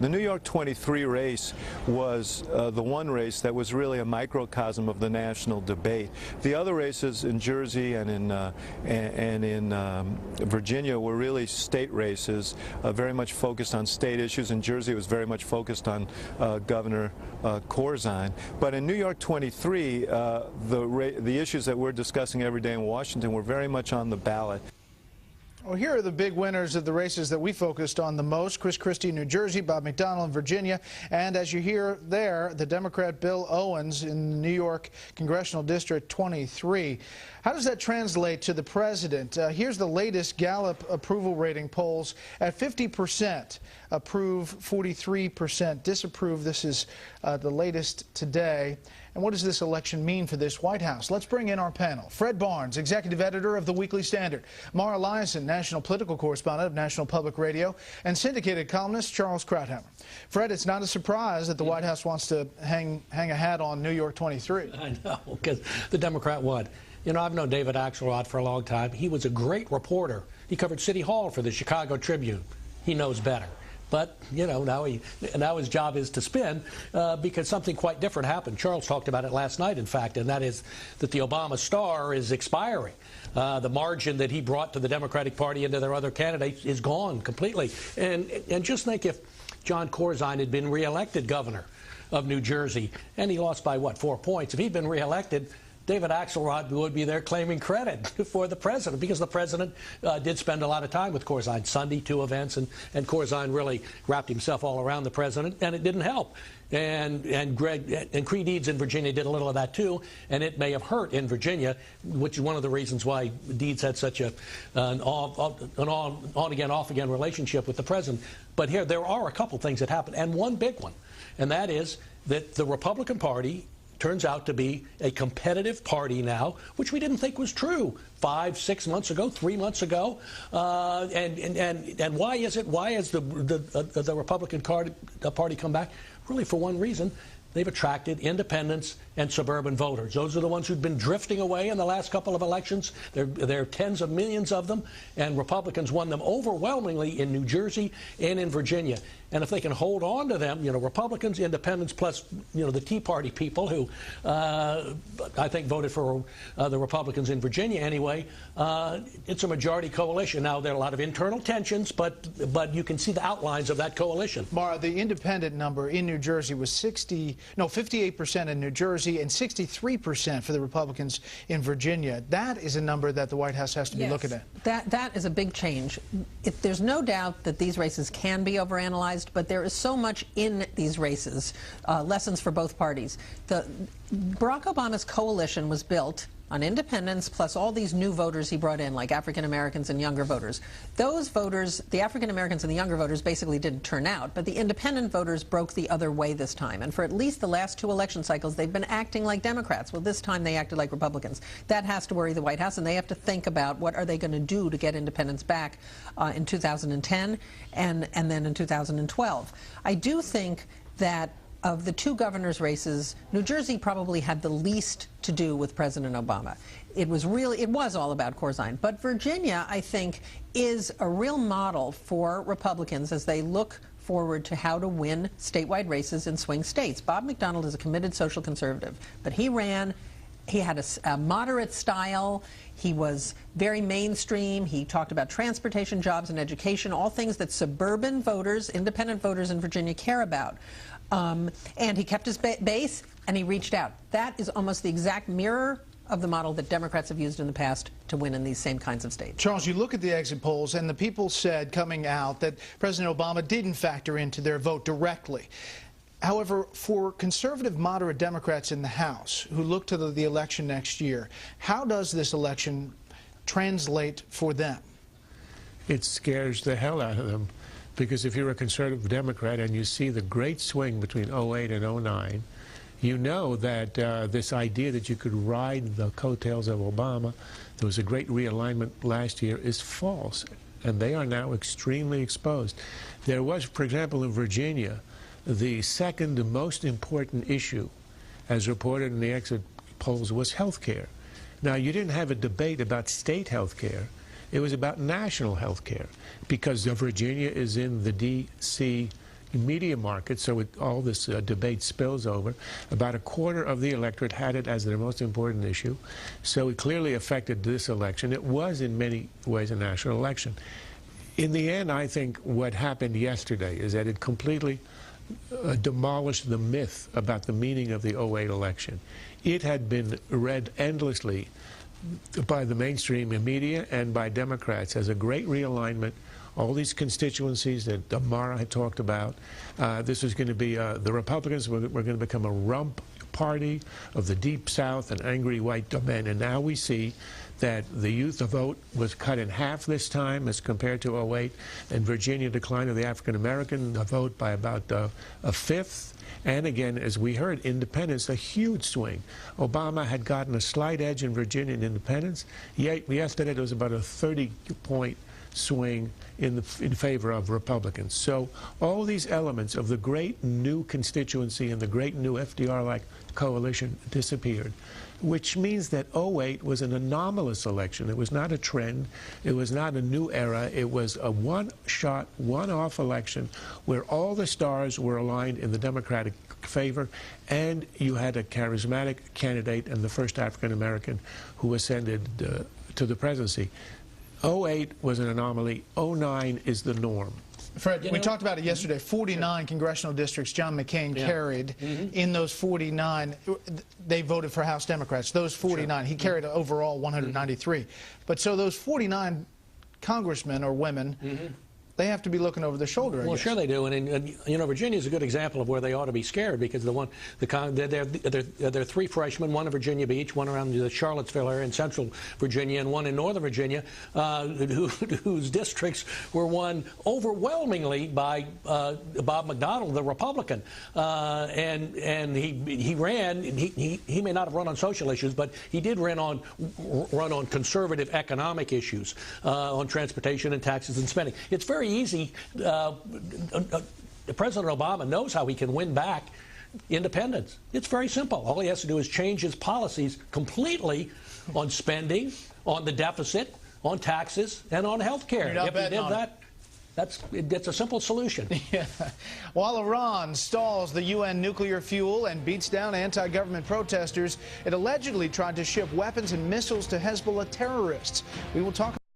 The New York 23 race was the one race that was really a microcosm of the national debate. The other races in Jersey and in Virginia were really state races, very much focused on state issues. In Jersey, it was very much focused on Governor Corzine. But in New York 23, the issues that we're discussing every day in Washington were very much on the ballot. Well, here are the big winners of the races that we focused on the most. Chris Christie in New Jersey, Bob McDonnell in Virginia, and as you hear there, the Democrat Bill Owens in New York Congressional District 23. How does that translate to the president? Here's the latest Gallup approval rating polls at 50%. Approve, 43% disapprove. This is the latest today. And what does this election mean for this White House? Let's bring in our panel. Fred Barnes, executive editor of the Weekly Standard. Mara Liasson, national political correspondent of National Public Radio. And syndicated columnist Charles Krauthammer. Fred, it's not a surprise that the White House wants to hang a hat on New York 23. I know, because the Democrat would. You know, I've known David Axelrod for a long time. He was a great reporter. He covered City Hall for the Chicago Tribune. He knows better. But, you know, now his job is to spin because something quite different happened. Charles talked about it last night, in fact, and that is that the Obama star is expiring. The margin that he brought to the Democratic Party and to their other candidates is gone completely. And just think if John Corzine had been reelected governor of New Jersey, and he lost by, what, 4 points. If he'd been reelected, David Axelrod would be there claiming credit for the president, because the president did spend a lot of time with Corzine. Sunday, 2 events, and Corzine really wrapped himself all around the president, and it didn't help. And Creed Eads in Virginia did a little of that too, and it may have hurt in Virginia, which is one of the reasons why Deeds had such an on-again, off-again relationship with the president. But here, there are a couple things that happened, and one big one, and that is that the Republican Party turns out to be a competitive party now, which we didn't think was true 5, 6 months ago, 3 months ago. And why is it? Why has the Republican Party come back? Really, for one reason. They've attracted independents and suburban voters. Those are the ones who've been drifting away in the last couple of elections. There are tens of millions of them, and Republicans won them overwhelmingly in New Jersey and in Virginia. And if they can hold on to them, you know, Republicans, independents, plus, you know, the Tea Party people who I think voted for the Republicans in Virginia anyway, it's a majority coalition. Now, there are a lot of internal tensions, but you can see the outlines of that coalition. Mara, the independent number in New Jersey was 58% in New Jersey and 63% for the Republicans in Virginia. That is a number that the White House has to be looking at. That is a big change. There's no doubt that these races can be overanalyzed, but there is so much in these races, lessons for both parties. Barack Obama's coalition was built on independents plus all these new voters he brought in, like African Americans and younger voters. Those voters, the African Americans and the younger voters, basically didn't turn out, but the independent voters broke the other way this time. And for at least the last 2 election cycles, they've been acting like Democrats. Well, this time they acted like Republicans. That has to worry the White House, and they have to think about what are they going to do to get independents back in 2010 and then in 2012. I do think that of the 2 governors' races, New Jersey probably had the least to do with President Obama. It was all about Corzine. But Virginia, I think, is a real model for Republicans as they look forward to how to win statewide races in swing states. Bob McDonnell is a committed social conservative, but he ran. He had a moderate style. He was very mainstream. He talked about transportation, jobs, and education, all things that suburban voters, independent voters in Virginia care about. And he kept his base, and he reached out. That is almost the exact mirror of the model that Democrats have used in the past to win in these same kinds of states. Charles, you look at the exit polls, and the people said coming out that President Obama didn't factor into their vote directly. However, for conservative, moderate Democrats in the House who look to the election next year, how does this election translate for them? It scares the hell out of them. Because if you're a conservative Democrat and you see the great swing between 08 and 09, you know that this idea that you could ride the coattails of Obama, there was a great realignment last year, is false. And they are now extremely exposed. There was, for example, in Virginia, the second most important issue, as reported in the exit polls, was health care. Now, you didn't have a debate about state health care. It was about national health care, because Virginia is in the D.C. media market, so all this debate spills over. About a quarter of the electorate had it as their most important issue, so it clearly affected this election. It was in many ways a national election. In the end, I think what happened yesterday is that it completely demolished the myth about the meaning of the 08 election. It had been read endlessly by the mainstream media and by Democrats as a great realignment. All these constituencies that Mara had talked about, this was going to be, the Republicans were going to become a rump party of the Deep South and angry white men. And now we see that the youth vote was cut in half this time as compared to 08, and Virginia decline of the African-American vote by about a fifth. And again, as we heard, independents, a huge swing. Obama had gotten a slight edge in Virginia in independents. Yesterday, there was about a 30-point swing in favor of Republicans. So all these elements of the great new constituency and the great new FDR-like coalition disappeared, which means that 08 was an anomalous election. It was not a trend. It was not a new era. It was a one-shot, one-off election where all the stars were aligned in the Democratic favor, and you had a charismatic candidate and the first African-American who ascended to the presidency. 08 was an anomaly. 09 is the norm. Fred, we talked about it yesterday. 49 congressional districts John McCain carried. In those 49, they voted for House Democrats. Those 49, he carried overall 193. But so those 49 congressmen or women, they have to be looking over their shoulder, I guess. Sure they do, and you know, Virginia is a good example of where they ought to be scared, because there are three freshmen, one in Virginia Beach, one around the Charlottesville area in central Virginia, and one in northern Virginia, whose districts were won overwhelmingly by Bob McDonnell, the Republican, and he ran. He may not have run on social issues, but he did run on conservative economic issues, on transportation and taxes and spending. It's very easy. President Obama knows how he can win back independents. It's very simple. All he has to do is change his policies completely on spending, on the deficit, on taxes, and on health care. If he did that, that's a simple solution. Yeah. While Iran stalls the UN nuclear fuel and beats down anti-government protesters, it allegedly tried to ship weapons and missiles to Hezbollah terrorists. We will talk